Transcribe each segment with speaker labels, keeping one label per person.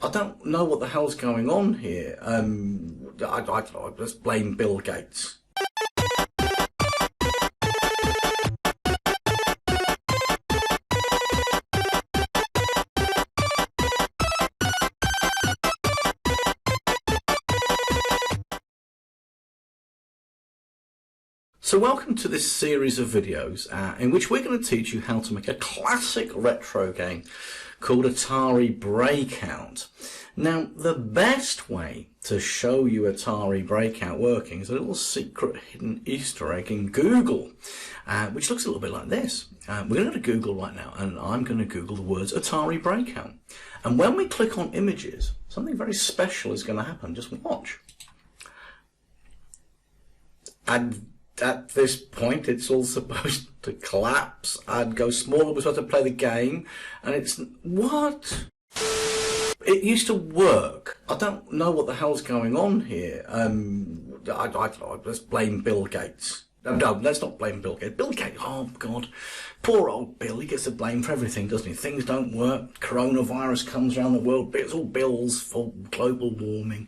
Speaker 1: I don't know what the hell's going on here. I just blame Bill Gates. So welcome to this series of videos in which we're going to teach you how to make a classic retro game called Atari Breakout. Now, the best way to show you Atari Breakout working is a little secret hidden Easter egg in Google, which looks a little bit like this. We're going to go to Google right now, and I'm going to Google the words Atari Breakout. And when we click on images, something very special is going to happen. Just watch. And at this point, it's all supposed to collapse and go smaller. We're supposed to play the game, and it's what? It used to work. I don't know what the hell's going on here. Let's blame Bill Gates. No, let's not blame Bill Gates. Bill Gates, oh God, poor old Bill. He gets the blame for everything, doesn't he? Things don't work. Coronavirus comes around the world. It's all Bill's fault. Global warming.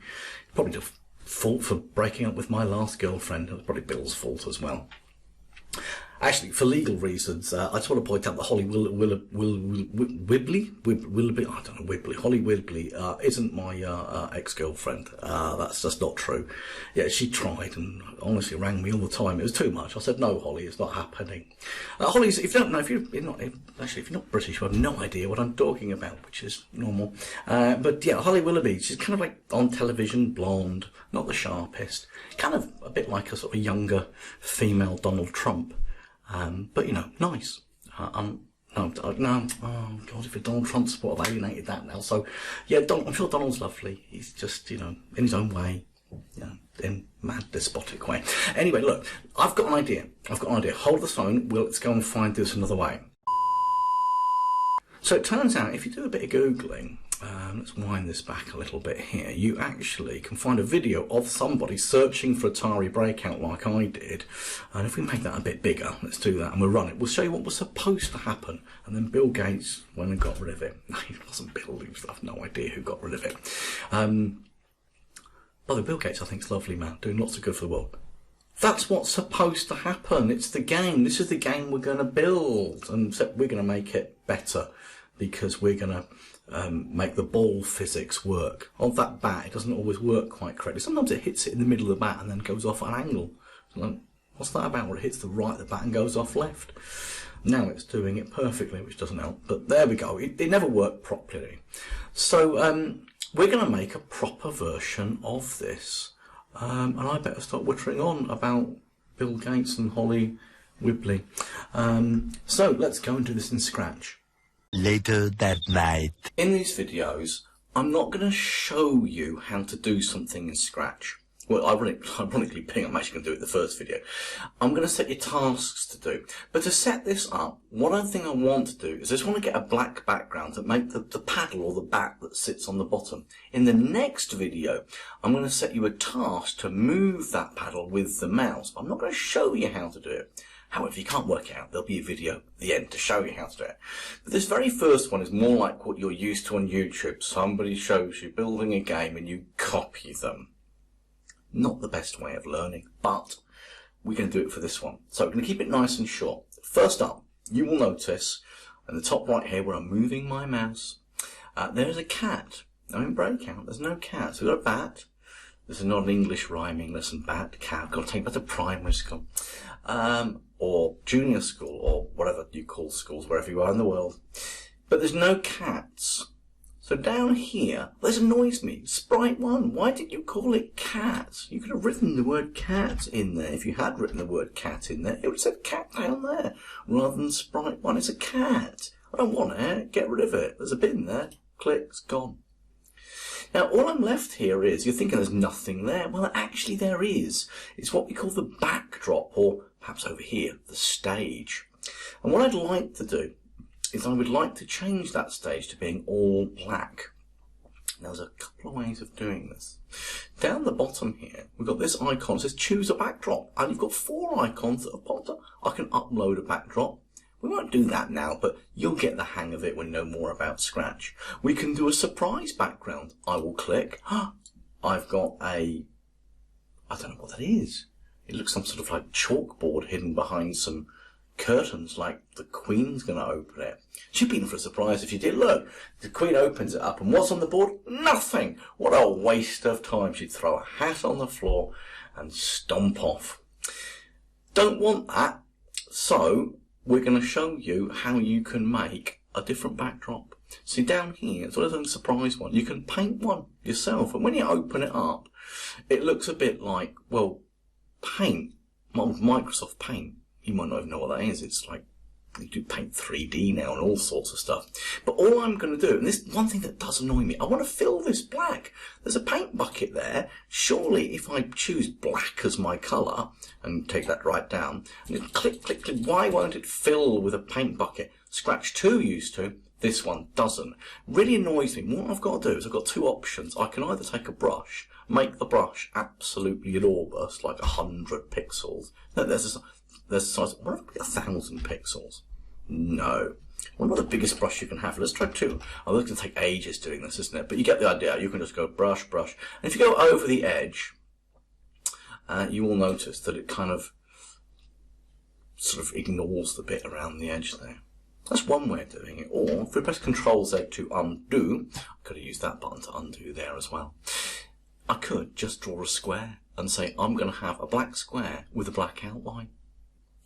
Speaker 1: Probably the fault for breaking up with my last girlfriend. It was probably Bill's fault as well. Actually, for legal reasons, I just want to point out that Holly Willoughby, I don't know, Wibley, Holly Wibley, isn't my ex-girlfriend. That's just not true. Yeah, she tried and honestly rang me all the time. It was too much. I said, no, Holly, it's not happening. Holly, if you don't know, if you're not British, you have no idea what I'm talking about, which is normal. But yeah, Holly Willoughby, she's kind of like on television, blonde, not the sharpest, kind of a bit like a sort of younger female Donald Trump. But you know, nice. No, oh God, if Donald Trump sort of alienated that now. So, yeah, I'm sure Donald's lovely. He's just, you know, in his own way, you know, in mad despotic way. Anyway, look, I've got an idea. Hold the phone. Let's go and find this another way. So it turns out, if you do a bit of Googling, let's wind this back a little bit here, you actually can find a video of somebody searching for Atari Breakout like I did. And if we make that a bit bigger, let's do that and we'll run it. We'll show you what was supposed to happen. And then Bill Gates went and got rid of it. No, it wasn't Bill. I've no idea who got rid of it. By the Bill Gates, I think, is a lovely man, doing lots of good for the world. That's what's supposed to happen. It's the game. This is the game we're going to build. And we're going to make it better because we're going to make the ball physics work. On that bat, it doesn't always work quite correctly. Sometimes it hits it in the middle of the bat and then goes off at an angle. So like, what's that about? Where it hits the right of the bat and goes off left. Now it's doing it perfectly, which doesn't help. But there we go. It never worked properly. So we're going to make a proper version of this. And I better start whittering on about Bill Gates and Holly Wibley. So let's go and do this in Scratch.
Speaker 2: Later that night.
Speaker 1: In these videos, I'm not going to show you how to do something in Scratch. Well, ironically, I'm actually going to do it in the first video. I'm going to set you tasks to do. But to set this up, one thing I want to do is I just want to get a black background to make the paddle or the bat that sits on the bottom. In the next video, I'm going to set you a task to move that paddle with the mouse. I'm not going to show you how to do it. However, if you can't work it out, there'll be a video at the end to show you how to do it. But this very first one is more like what you're used to on YouTube. Somebody shows you building a game and you copy them. Not the best way of learning, but we're going to do it for this one. So we're going to keep it nice and short. First up, you will notice in the top right here where I'm moving my mouse, there's a cat. Now in Breakout, there's no cat. So we've got a bat. This is not an English rhyming lesson. Bat, cat. I've got to take that to primary school. Or junior school, or whatever you call schools, wherever you are in the world. But there's no cats. So down here, this annoys me. Sprite 1, why did you call it cat? You could have written the word cat in there. If you had written the word cat in there, it would have said cat down there, rather than Sprite 1. It's a cat. I don't want it. Get rid of it. There's a bin there. Click, it's gone. Now, all I'm left here is, you're thinking there's nothing there. Well, actually there is. It's what we call the backdrop, or perhaps over here, the stage. And what I'd like to do is I would like to change that stage to being all black. Now, there's a couple of ways of doing this. Down the bottom here, we've got this icon that says choose a backdrop. And you've got 4 icons that have popped up. I can upload a backdrop, We won't do that now, but you'll get the hang of it when you know more about Scratch. We can do a surprise background. I will click. I've got I don't know what that is. It looks some sort of like chalkboard hidden behind some curtains, like the Queen's going to open it. She'd be in for a surprise if she did. Look, the Queen opens it up, and what's on the board? Nothing. What a waste of time. She'd throw a hat on the floor and stomp off. Don't want that. So we're going to show you how you can make a different backdrop. See, down here, it's one of those surprise one. You can paint one yourself, and when you open it up, it looks a bit like, well, Paint, Microsoft Paint. You might not even know what that is. It's like, you do Paint 3D now and all sorts of stuff. But all I'm going to do, and this one thing that does annoy me, I want to fill this black. There's a paint bucket there. Surely if I choose black as my colour, and take that right down, and then click, click, click, why won't it fill with a paint bucket? Scratch 2 used to. This one doesn't. Really annoys me. What I've got to do is I've got two options. I can either take a brush, make the brush absolutely enormous, like 100 pixels. No, there's a size, what if it be 1,000 pixels? No. I wonder what the biggest brush you can have. Let's try 2. Oh, it's going to take ages doing this, isn't it? But you get the idea. You can just go brush, brush. And if you go over the edge, you will notice that it kind of sort of ignores the bit around the edge there. That's one way of doing it. Or if we press Control-Z to undo, I could have used that button to undo there as well. I could just draw a square and say I'm going to have a black square with a black outline.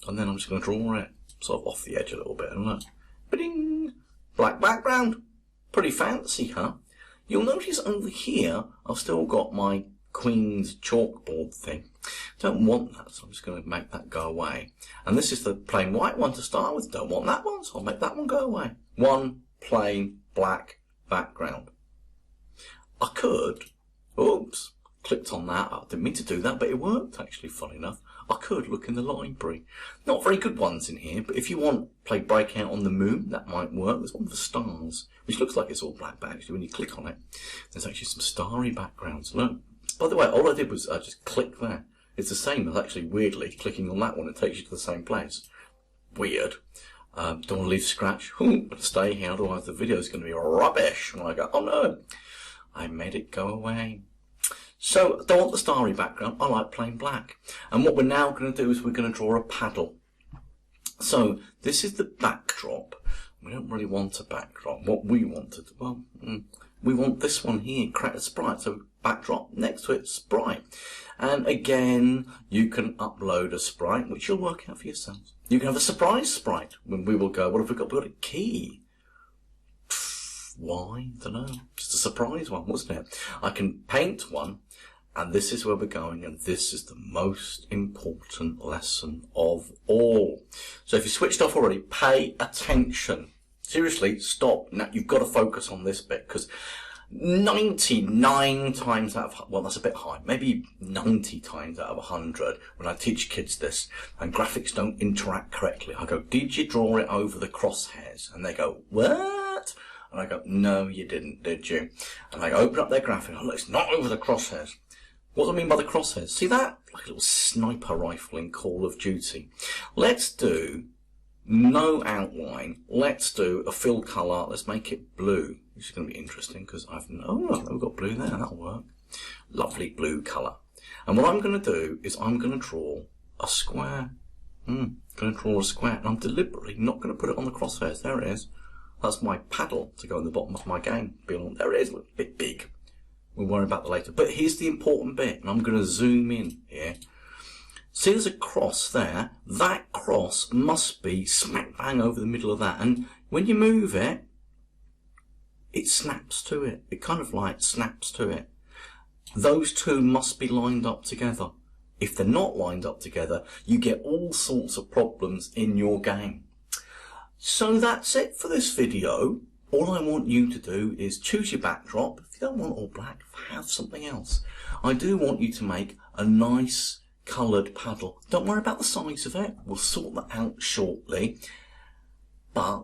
Speaker 1: And then I'm just going to draw it sort of off the edge a little bit and look. Ba-ding! Black background. Pretty fancy, huh? You'll notice over here I've still got my Queen's chalkboard thing. Don't want that, so I'm just going to make that go away. And this is the plain white one to start with. Don't want that one, so I'll make that one go away. One plain black background. I could, oops, clicked on that. I didn't mean to do that, but it worked actually, funny enough. I could look in the library. Not very good ones in here, but if you want play Breakout on the Moon, that might work. There's one with the stars, which looks like it's all black, but actually when you click on it, there's actually some starry backgrounds. Look. By the way, all I did was I just clicked there. It's the same as actually, weirdly, clicking on that one. It takes you to the same place. Weird. Don't want to leave Scratch. But stay here, otherwise the video is going to be rubbish. And I go, oh no, I made it go away. So, don't want the starry background. I like plain black. And what we're now going to do is we're going to draw a paddle. So, this is the backdrop. We don't really want a backdrop. What we want to do, well, we want this one here, create a sprite. So, backdrop, next to it, sprite. And again, you can upload a sprite, which you'll work out for yourselves. You can have a surprise sprite when we will go, what have we got? We've got a key. Why? Don't know. Just a surprise one, wasn't it? I can paint one, and this is where we're going, and this is the most important lesson of all. So if you switched off already, pay attention. Seriously, stop. Now you've got to focus on this bit, because 99 times out of, well, that's a bit high, maybe 90 times out of 100 when I teach kids this and graphics don't interact correctly, I go, did you draw it over the crosshairs? And they go, what? And I go, no, you didn't, did you? And I open up their graphic, oh, look, it's not over the crosshairs. What do I mean by the crosshairs? See that? Like a little sniper rifle in Call of Duty. Let's do no outline. Let's do a fill colour. Let's make it blue. Which is going to be interesting because I've got blue there. That'll work. Lovely blue colour. And what I'm going to do is I'm going to draw a square. Going to draw a square. And I'm deliberately not going to put it on the crosshairs. There it is. That's my paddle to go in the bottom of my game. There it is. Look, a bit big. We'll worry about that later. But here's the important bit. And I'm going to zoom in here. See, there's a cross there. That cross must be smack bang over the middle of that. And when you move it, it snaps to it. It kind of like snaps to it. Those two must be lined up together. If they're not lined up together, you get all sorts of problems in your game. So that's it for this video. All I want you to do is choose your backdrop. If you don't want all black, have something else. I do want you to make a nice coloured paddle. Don't worry about the size of it. We'll sort that out shortly. But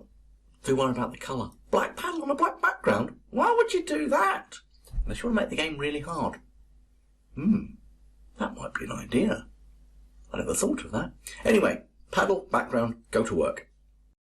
Speaker 1: do worry about the colour. Black paddle on a black background? Why would you do that? Unless you want to make the game really hard. That might be an idea. I never thought of that. Anyway, paddle, background, go to work.